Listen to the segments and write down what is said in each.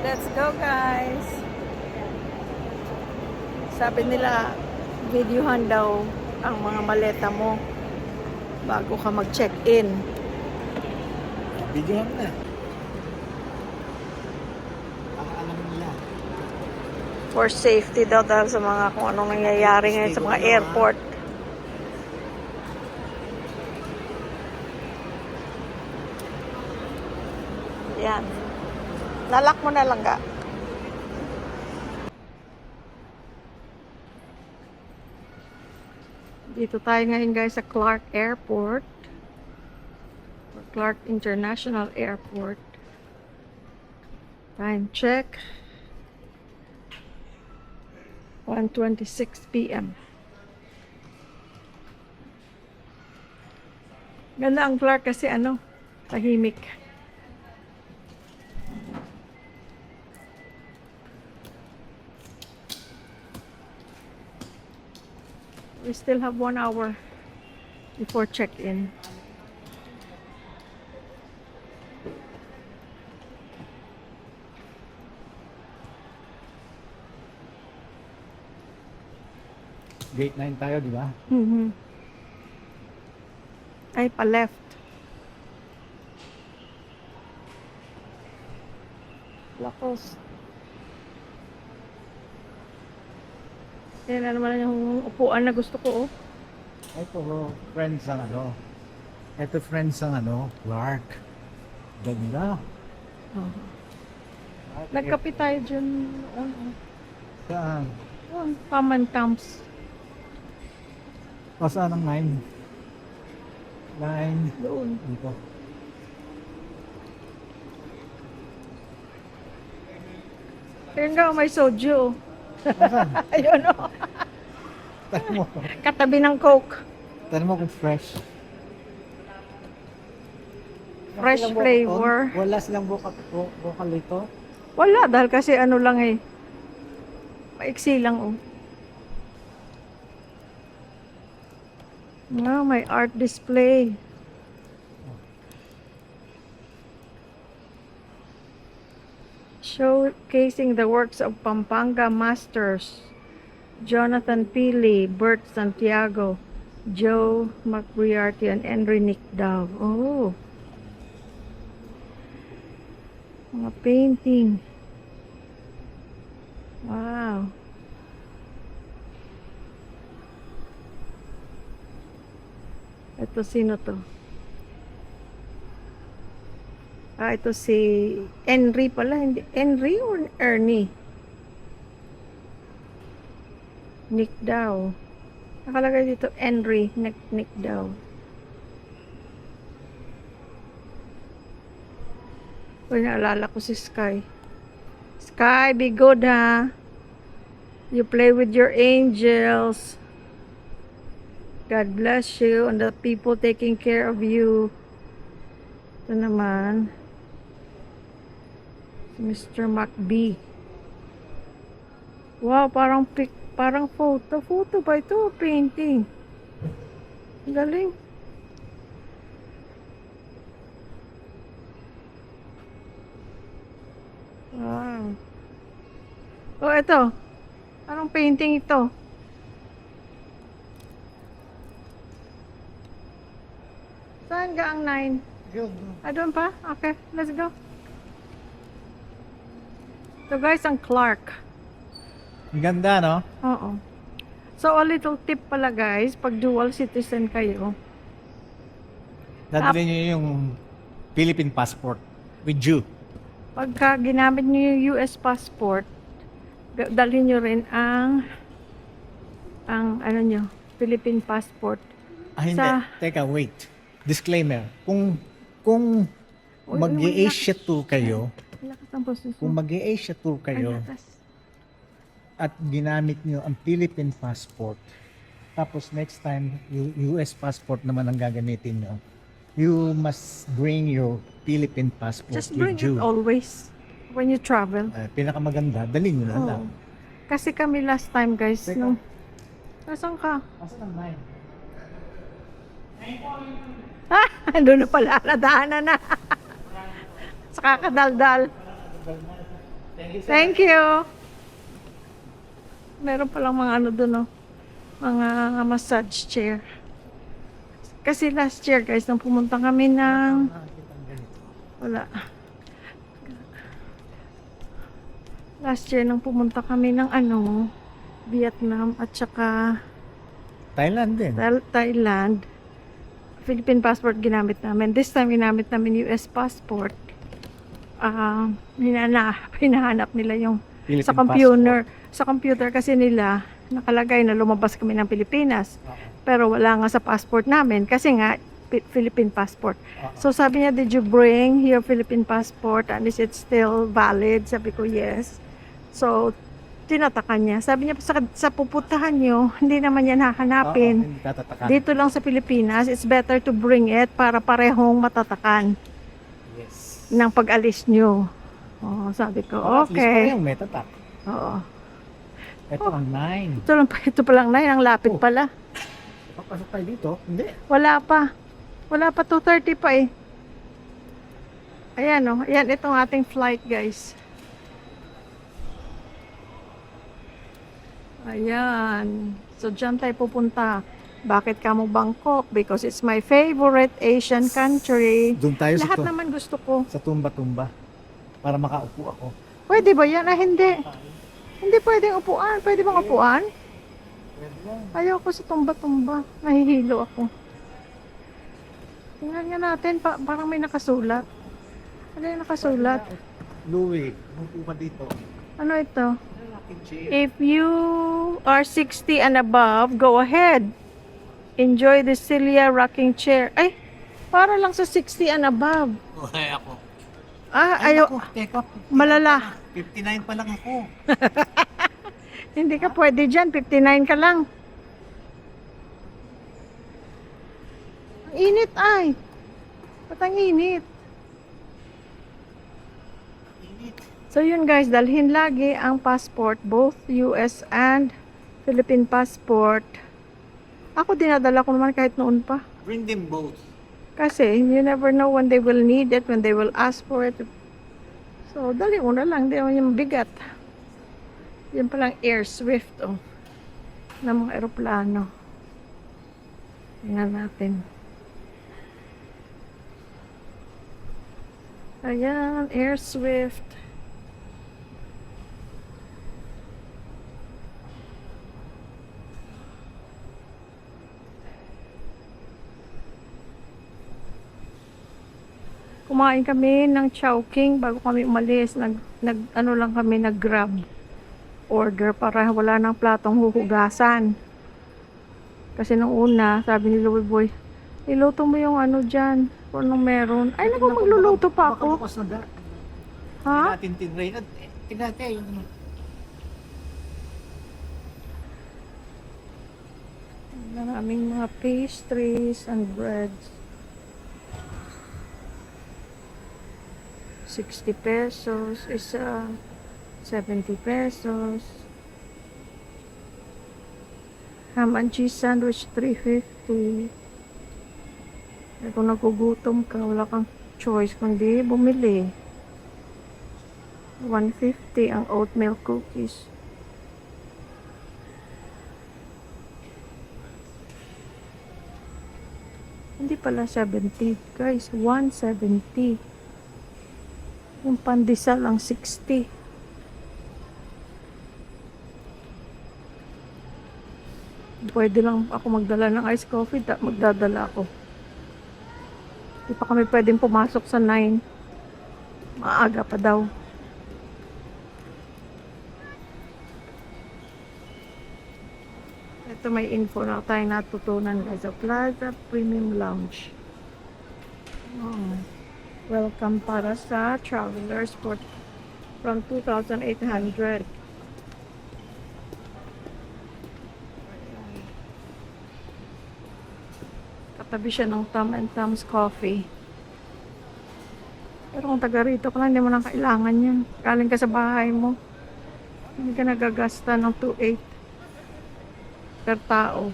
Let's go, guys. Sabi nila, videohan daw ang mga maleta mo bago ka mag-check-in. Videohan mo na. Baka alam nila. For safety daw dahil sa mga kung anong nangyayari ngayon sa mga airport. Yan. Lalak mo na lang ka. Dito tayo ngayon guys sa Clark Airport. Clark International Airport. Time check. 1:26 p.m. Ganda ang Clark kasi tahimik. We still have 1 hour before check-in. Gate 9 tayo, di ba? Ay, pa-left. Lakos. Yan na naman yung upuan na gusto ko, oh. Ito, friends ang Ito, friends ang Clark. Ganda. Oh. Nagkape tayo dyan. Saan? Common Camps. O, saan ang 9? 9. Doon. Dito. Ayun nga, may soju. Saan? Ayun, oh. Tanong mo. Katabi ng Coke. Tanong mo kung fresh. Fresh Walang flavor. Wala silang vocal ito. Wala, dahil kasi lang eh. Maiksi lang, oh. May art display. Showcasing the works of Pampanga masters. Jonathan Pili, Bert Santiago, Joe McBriarty, and Henry Nick Dow. Oh. Mga painting. Wow. Ito sino to? Ito si Henry pala. Hindi. Henry or Ernie? Nick Dow. Nakalagay dito Henry. Nick Dow. Uy, naalala ko si Sky. Sky, be good ha. You play with your angels. God bless you and the people taking care of you. Ito naman. Si Mr. McBee. Wow, parang photo. Photo ba ito? Painting. Galing. Wow. Oh, ito. Parang painting ito. Saan ga ang 9? Doon pa? Okay, let's go. So guys, ang Clark. Ang ganda, no? Oo. So a little tip pala guys, pag dual citizen kayo, Dadalhin niyo yung Philippine passport with you. pagka ginamit niyo yung US passport, dalhin niyo rin ang Philippine passport. Hindi. Teka, wait. Disclaimer. Kung mag-i-Asia tour kayo, at ginamit niyo ang Philippine passport, tapos next time, US passport naman ang gagamitin niyo, you must bring your Philippine passport Just bring with you. it always when you travel. Pinakamaganda, dalhin nyo na Oo. lang. Kasi kami last time guys, Teka. Nasaan ka? Asan ang 9? Doon na pala, nadaanan na. Sa kakadaldal. Thank you. Meron palang mga ano doon, no? Mga massage chair. Kasi last year, guys, nung pumunta kami ng... Wala. Last year, nung pumunta kami ng ano, Vietnam at saka Thailand din. Thailand, Philippine passport ginamit namin. This time, ginamit namin US passport. Hinahanap nila yung Philippine sa computer. Sa computer kasi nila, nakalagay na lumabas kami ng Pilipinas. Pero wala nga sa passport namin kasi nga Philippine passport. So sabi niya, did you bring your Philippine passport? And is it still valid? Sabi ko, yes. So, tinatakan niya. Sabi niya, sa pupuntahan niyo, hindi naman yan hahanapin. Hindi tatatakan. Dito lang sa Pilipinas, it's better to bring it para parehong matatakan Yes. ng pag-alis niyo. Oh, sabi ko, At least okay. parehong may tatak. Oo. Ito ang 9. Ito pa lang 9, ang lapit Oh. pala. Papasok tayo dito? Hindi. Wala pa. Wala pa, 2:30 pa eh. Ayan oh, ayan itong ating flight, guys. Ayan. So dyan tayo pupunta. Bakit ka mo Bangkok? Because it's my favorite Asian country. Doon tayo Lahat sa, naman gusto ko. sa tumba-tumba. Para makaupo ako. Pwede ba yan? Hindi. Hindi pwedeng upuan. Pwede bang upuan? Ayoko sa tumba-tumba. Nahihilo ako. Tingnan nga natin. Parang may nakasulat. Ano yung nakasulat? Louie, upo ka dito. Ano ito? If you are 60 and above, go ahead. Enjoy the Celia rocking chair. Ay, para lang sa 60 and above. Ay, ako. Ayaw. Teka, Malala. 59 pa lang ako. Hindi ka pwede dyan. 59 ka lang. Ang init ay. Ba't ang init? So yun guys, dalhin lagi ang passport, both US and Philippine passport. Ako dinadala ko naman kahit noon pa. Bring them both. Kasi you never know when they will need it, when they will ask for it. So dali mo na lang, di naman yung bigat. Yan palang Air Swift oh, ng mga eroplano. Tingnan natin. Ayan, Air Swift. Kumain kami ng Chowking bago kami umalis. Ano lang kami, nag-grab order para wala nang platong huhugasan. Kasi nung una, sabi ni Louie Boy, iluto mo yung ano dyan, kung anong meron. Ay, naku, magluluto pa ako. Baka bukas na da. Ha? Natin tinray. Tingnan tayo yung ano. Maraming mga pastries and breads. 60 pesos, isa 70 pesos. Ham and cheese sandwich 350. Eh, kung nagugutom ka, wala kang choice kundi bumili. 150 ang oatmeal cookies. Hindi pala 70, guys, 170. Yung pandesal ang 60. Pwede lang ako magdala ng iced coffee, magdadala ako. Hindi pa kami pwedeng pumasok sa 9. Maaga pa daw. Ito may info na tayo natutunan guys. Sa Plaza Premium Lounge. Oh. Welcome para sa travelers from 2,800. Katabi siya ng Tom and Tom's Coffee. Pero kung taga rito ka lang, hindi mo na kailangan yan. Galing ka sa bahay mo. Hindi ka nagagasta ng 2,800 per tao.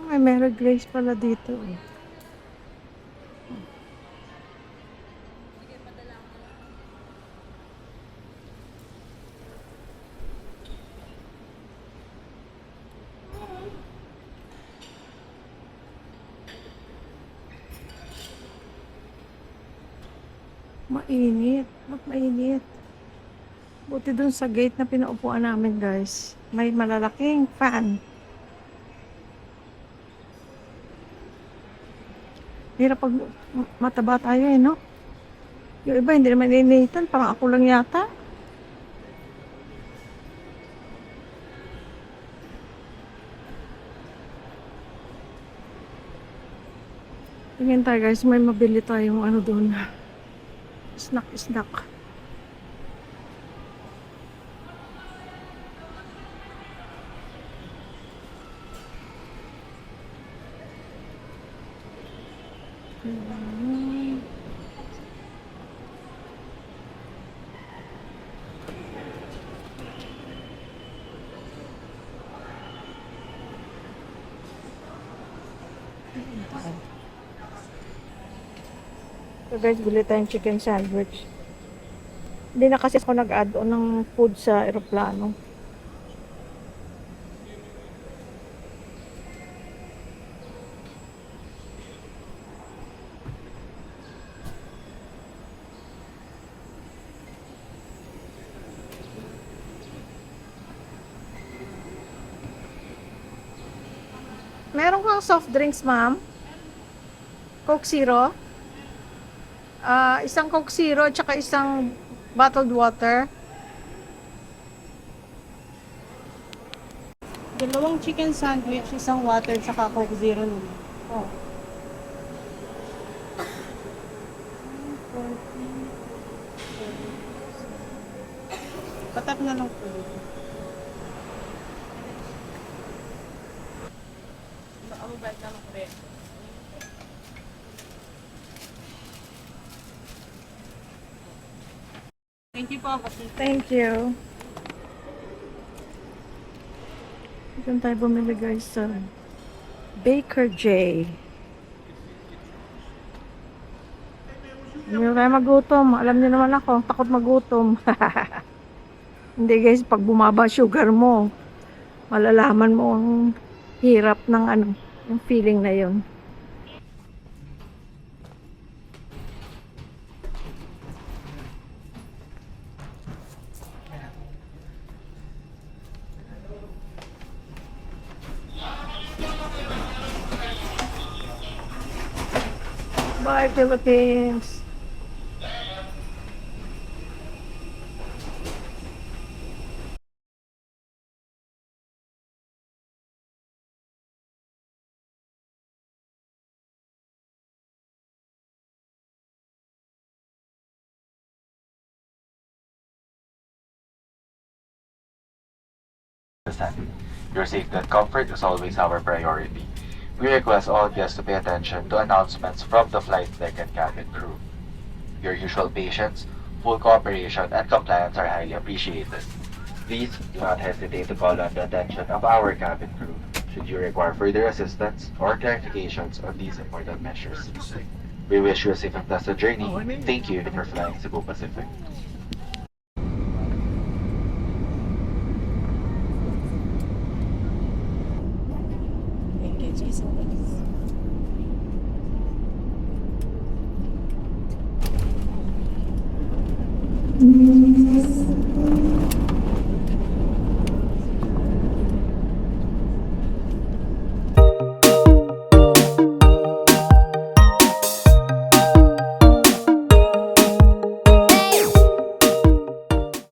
May Mary Grace pala dito eh. Mainit. Mainit. Buti dun sa gate na pinaupuan namin, guys. May malalaking fan. Hirap pag mataba tayo eh, no? Yung iba hindi naman iniinitan. Parang ako lang yata. Tingin tayo guys, may mabili tayong ano doon. Snack. So guys, bili tayong chicken sandwich. Hindi na kasi ako nag-add on ng food sa aeroplano. Meron kang soft drinks, ma'am? Coke Zero? Isang Coke Zero tsaka isang bottled water. Dalawang chicken sandwich, isang water, saka Coke Zero naman. Oh. Patap na lang po. Nakababay ka ng pre. Thank you po. Thank you. Diyan tayo bumili guys sa Baker J. Hindi na tayo magutom. Alam niyo naman ako, takot magutom. Hindi guys, pag bumaba sugar mo, malalaman mo ang hirap ng ano, yung feeling na yun. Bye, Philippines! Your safety and comfort is always our priority. We request all guests to pay attention to announcements from the flight deck and cabin crew. Your usual patience, full cooperation, and compliance are highly appreciated. Please do not hesitate to call on the attention of our cabin crew should you require further assistance or clarifications on these important measures. We wish you a safe and pleasant journey. Thank you for flying Cebu Pacific. Thank you, Jesus.